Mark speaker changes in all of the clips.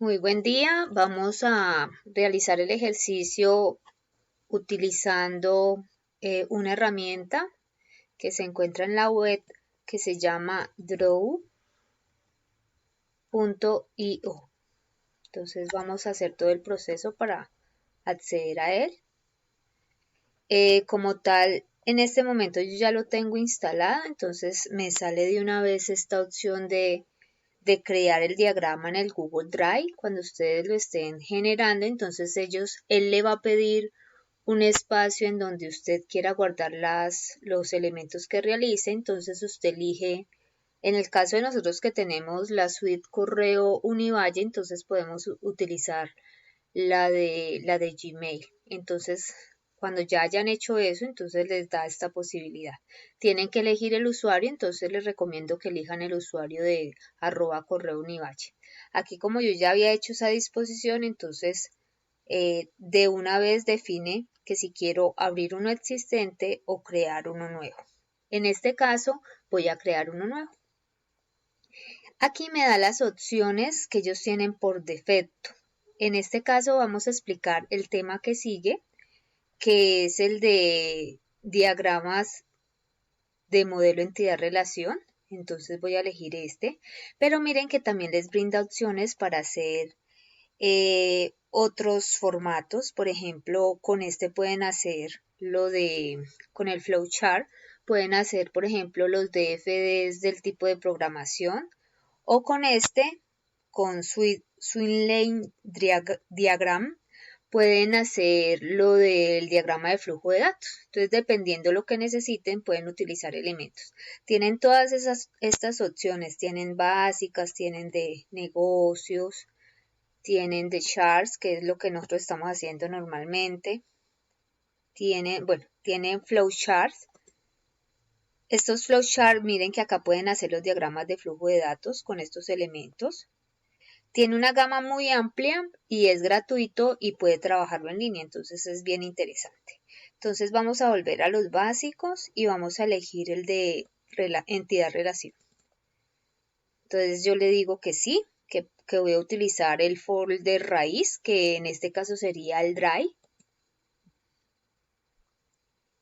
Speaker 1: Muy buen día. Vamos a realizar el ejercicio utilizando una herramienta que se encuentra en la web que se llama draw.io. Entonces vamos a hacer todo el proceso para acceder a él. Como tal, en este momento yo ya lo tengo instalado, entonces me sale de una vez esta opción de crear el diagrama en el Google Drive. Cuando ustedes lo estén generando, entonces él le va a pedir un espacio en donde usted quiera guardar los elementos que realice. Entonces usted elige, en el caso de nosotros que tenemos la suite correo Univalle, entonces podemos utilizar la de Gmail. Entonces, cuando ya hayan hecho eso, entonces les da esta posibilidad. Tienen que elegir el usuario, entonces les recomiendo que elijan el usuario de @correo_univalle. Aquí como yo ya había hecho esa disposición, entonces de una vez define que si quiero abrir uno existente o crear uno nuevo. En este caso voy a crear uno nuevo. Aquí me da las opciones que ellos tienen por defecto. En este caso vamos a explicar el tema que sigue, que es el de diagramas de modelo entidad relación. Entonces voy a elegir este, pero miren que también les brinda opciones para hacer otros formatos. Por ejemplo, con este pueden hacer con el flowchart, pueden hacer, por ejemplo, los DFDs del tipo de programación, o con este, con Swim Lane Diagram, pueden hacer lo del diagrama de flujo de datos. Entonces, dependiendo lo que necesiten, pueden utilizar elementos. Tienen todas estas opciones, tienen básicas, tienen de negocios, tienen de charts, que es lo que nosotros estamos haciendo normalmente. Tienen flowcharts. Estos flowcharts, miren que acá pueden hacer los diagramas de flujo de datos con estos elementos. Tiene una gama muy amplia y es gratuito y puede trabajarlo en línea, entonces es bien interesante. Entonces vamos a volver a los básicos y vamos a elegir el de entidad relación. Entonces yo le digo que sí, que voy a utilizar el folder raíz, que en este caso sería el Drive.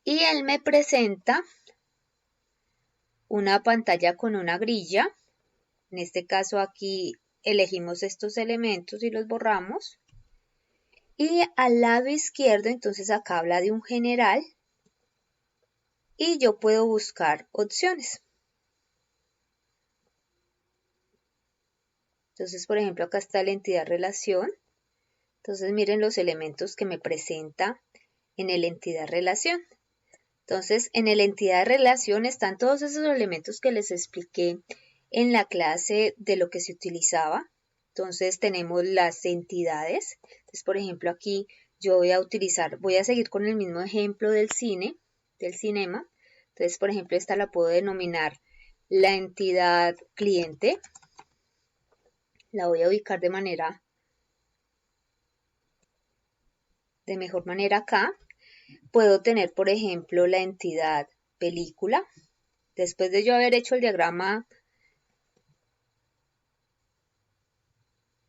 Speaker 1: Y él me presenta una pantalla con una grilla. En este caso aquí elegimos estos elementos y los borramos. Y al lado izquierdo, entonces acá habla de un general y yo puedo buscar opciones. Entonces, por ejemplo, acá está la entidad relación. Entonces, miren los elementos que me presenta en el entidad relación. Entonces, en el entidad relación están todos esos elementos que les expliqué en la clase de lo que se utilizaba. Entonces, tenemos las entidades. Entonces, por ejemplo, aquí yo voy a seguir con el mismo ejemplo del cine, del cinema. Entonces, por ejemplo, esta la puedo denominar la entidad cliente. La voy a ubicar de mejor manera acá. Puedo tener, por ejemplo, la entidad película. Después de yo haber hecho el diagrama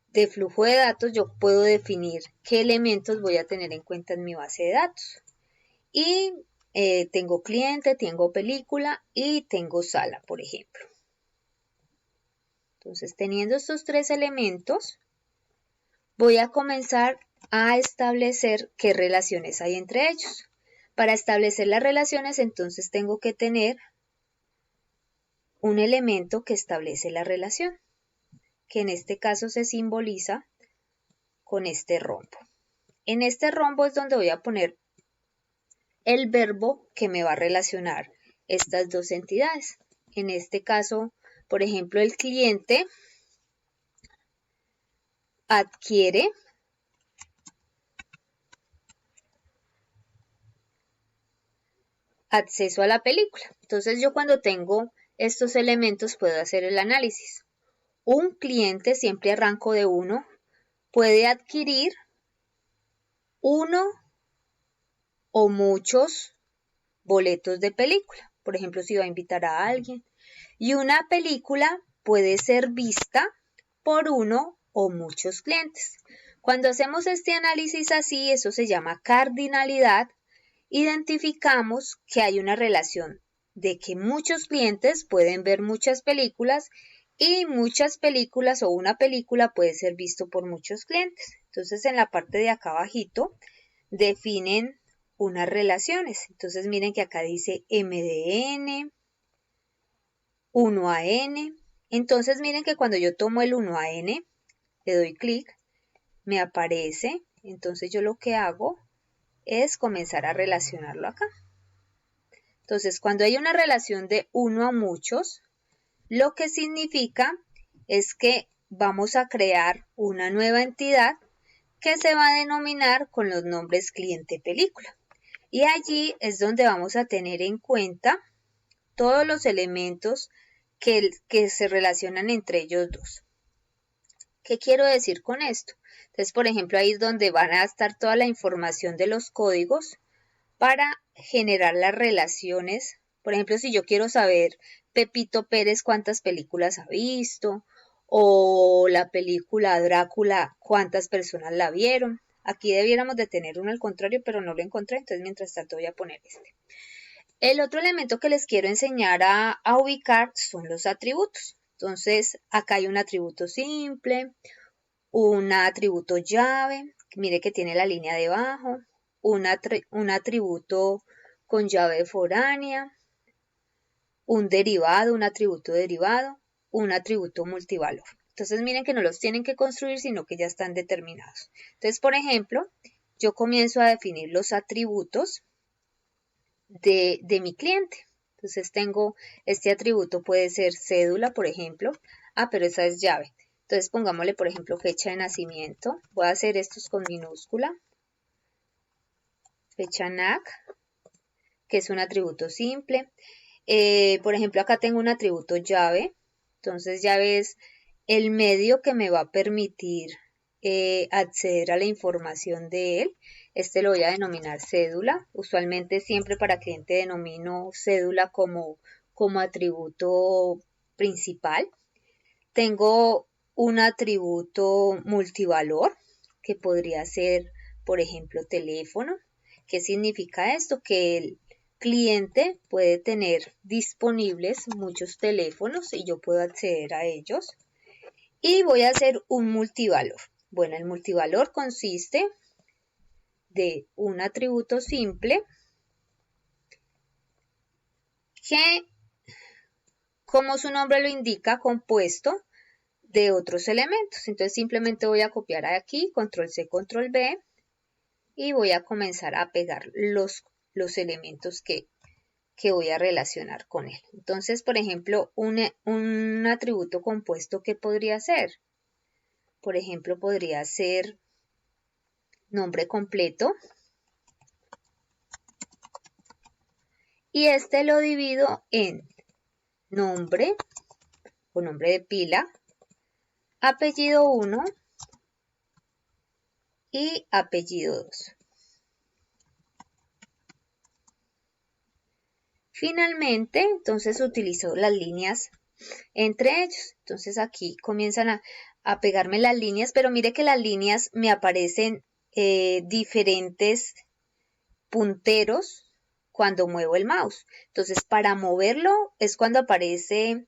Speaker 1: de flujo de datos, yo puedo definir qué elementos voy a tener en cuenta en mi base de datos. Y tengo cliente, tengo película y tengo sala, por ejemplo. Entonces, teniendo estos tres elementos, voy a comenzar a establecer qué relaciones hay entre ellos. Para establecer las relaciones, entonces tengo que tener un elemento que establece la relación, que en este caso se simboliza con este rombo. En este rombo es donde voy a poner el verbo que me va a relacionar estas dos entidades. En este caso, por ejemplo, el cliente adquiere acceso a la película. Entonces yo cuando tengo estos elementos puedo hacer el análisis. Un cliente, siempre arranco de 1, puede adquirir uno o muchos boletos de película. Por ejemplo, si va a invitar a alguien. Y una película puede ser vista por uno o muchos clientes. Cuando hacemos este análisis así, eso se llama cardinalidad, identificamos que hay una relación de que muchos clientes pueden ver muchas películas y muchas películas o una película puede ser visto por muchos clientes. Entonces en la parte de acá abajito definen unas relaciones. Entonces miren que acá dice M de N, 1 a N. Entonces miren que cuando yo tomo el 1 a N, le doy clic, me aparece. Entonces yo lo que hago es comenzar a relacionarlo acá. Entonces cuando hay una relación de 1 a muchos, lo que significa es que vamos a crear una nueva entidad que se va a denominar con los nombres cliente película. Y allí es donde vamos a tener en cuenta todos los elementos que se relacionan entre ellos dos. ¿Qué quiero decir con esto? Entonces, por ejemplo, ahí es donde van a estar toda la información de los códigos para generar las relaciones. Por ejemplo, si yo quiero saber Pepito Pérez cuántas películas ha visto o la película Drácula cuántas personas la vieron. Aquí debiéramos de tener uno al contrario, pero no lo encontré, entonces mientras tanto voy a poner este. El otro elemento que les quiero enseñar a ubicar son los atributos. Entonces, acá hay un atributo simple, un atributo llave, mire que tiene la línea debajo, un atributo con llave foránea, un derivado, un atributo derivado, un atributo multivalor. Entonces miren que no los tienen que construir, sino que ya están determinados. Entonces, por ejemplo, yo comienzo a definir los atributos de mi cliente. Entonces tengo este atributo, puede ser cédula, por ejemplo. Pero esa es llave. Entonces pongámosle, por ejemplo, fecha de nacimiento. Voy a hacer estos con minúscula. Fecha NAC, que es un atributo simple. Por ejemplo, acá tengo un atributo llave. Entonces llave es el medio que me va a permitir acceder a la información de él. Este lo voy a denominar cédula. Usualmente siempre para cliente denomino cédula como atributo principal. Tengo un atributo multivalor que podría ser, por ejemplo, teléfono. ¿Qué significa esto? Que el cliente puede tener disponibles muchos teléfonos y yo puedo acceder a ellos. Y voy a hacer un multivalor. Bueno, el multivalor consiste de un atributo simple que, como su nombre lo indica, compuesto de otros elementos. Entonces simplemente voy a copiar aquí, control C, control V, y voy a comenzar a pegar los elementos que voy a relacionar con él. Entonces, por ejemplo, un atributo compuesto, ¿qué podría ser? Por ejemplo, podría ser nombre completo. Y este lo divido en nombre o nombre de pila, apellido 1 y apellido 2. Finalmente, entonces utilizo las líneas entre ellos. Entonces aquí comienzan a pegarme las líneas, pero mire que las líneas me aparecen diferentes punteros cuando muevo el mouse. Entonces para moverlo es cuando aparece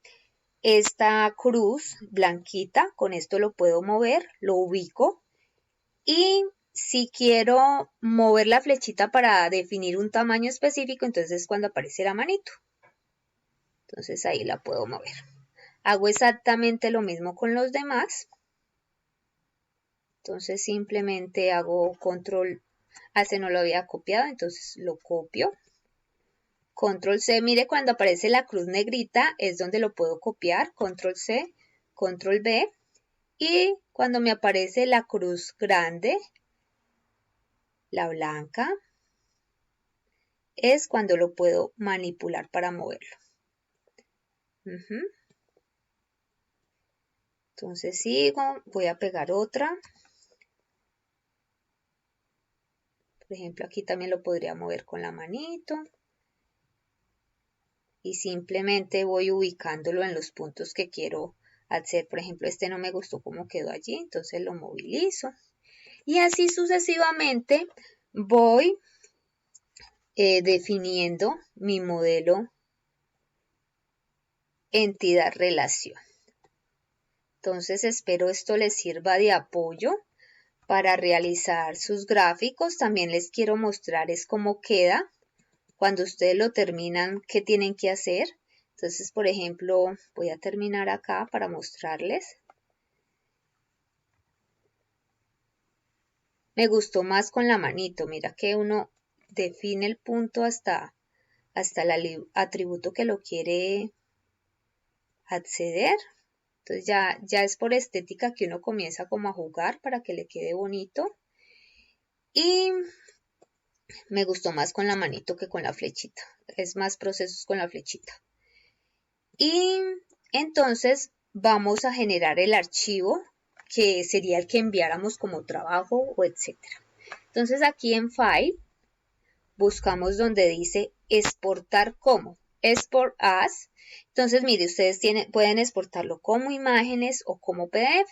Speaker 1: esta cruz blanquita. Con esto lo puedo mover, lo ubico. Y si quiero mover la flechita para definir un tamaño específico, entonces es cuando aparece la manito. Entonces ahí la puedo mover. Hago exactamente lo mismo con los demás. Entonces simplemente hago control, este no lo había copiado, entonces lo copio. Control C, mire cuando aparece la cruz negrita es donde lo puedo copiar. Control C, control V. Y cuando me aparece la cruz grande, la blanca, es cuando lo puedo manipular para moverlo. Entonces sigo, voy a pegar otra. Por ejemplo, aquí también lo podría mover con la manito. Y simplemente voy ubicándolo en los puntos que quiero hacer, por ejemplo, este no me gustó cómo quedó allí, entonces lo movilizo. Y así sucesivamente voy definiendo mi modelo entidad-relación. Entonces espero esto les sirva de apoyo para realizar sus gráficos. También les quiero mostrar es cómo queda cuando ustedes lo terminan, qué tienen que hacer. Entonces, por ejemplo, voy a terminar acá para mostrarles. Me gustó más con la manito. Mira que uno define el punto hasta el atributo que lo quiere acceder. Entonces ya es por estética que uno comienza como a jugar para que le quede bonito. Y me gustó más con la manito que con la flechita. Es más procesos con la flechita. Y entonces vamos a generar el archivo que sería el que enviáramos como trabajo o etcétera. Entonces aquí en File buscamos donde dice exportar como, export as. Entonces mire, ustedes pueden exportarlo como imágenes o como PDF.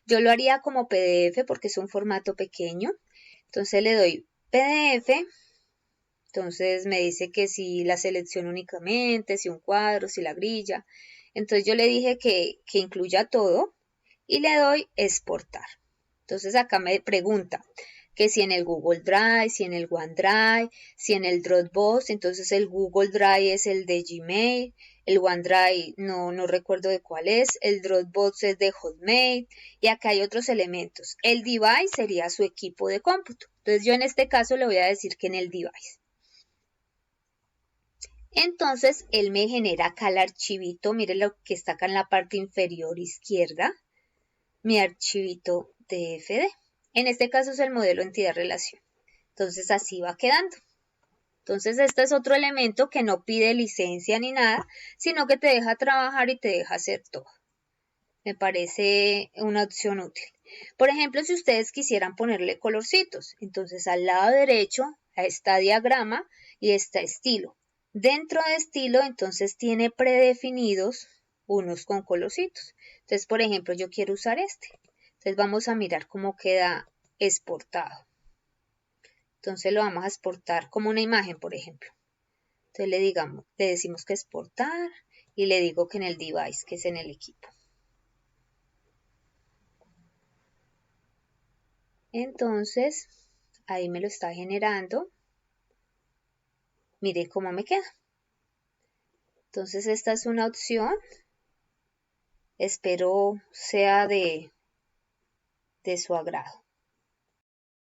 Speaker 1: Yo lo haría como PDF porque es un formato pequeño. Entonces le doy PDF. Entonces me dice que si la selección únicamente, si un cuadro, si la grilla. Entonces yo le dije que incluya todo y le doy exportar. Entonces acá me pregunta que si en el Google Drive, si en el OneDrive, si en el Dropbox. Entonces el Google Drive es el de Gmail, el OneDrive no recuerdo de cuál es, el Dropbox es de Hotmail y acá hay otros elementos. El device sería su equipo de cómputo. Entonces yo en este caso le voy a decir que en el device. Entonces él me genera acá el archivito, miren lo que está acá en la parte inferior izquierda, mi archivito DFD. En este caso es el modelo entidad-relación. Entonces así va quedando. Entonces este es otro elemento que no pide licencia ni nada, sino que te deja trabajar y te deja hacer todo. Me parece una opción útil. Por ejemplo, si ustedes quisieran ponerle colorcitos, entonces al lado derecho está diagrama y está estilo. Dentro de estilo, entonces tiene predefinidos unos con colorcitos. Entonces, por ejemplo, yo quiero usar este. Entonces vamos a mirar cómo queda exportado. Entonces lo vamos a exportar como una imagen, por ejemplo. Entonces le decimos que exportar y le digo que en el device, que es en el equipo. Entonces, ahí me lo está generando. Mire cómo me queda. Entonces, esta es una opción. Espero sea de su agrado.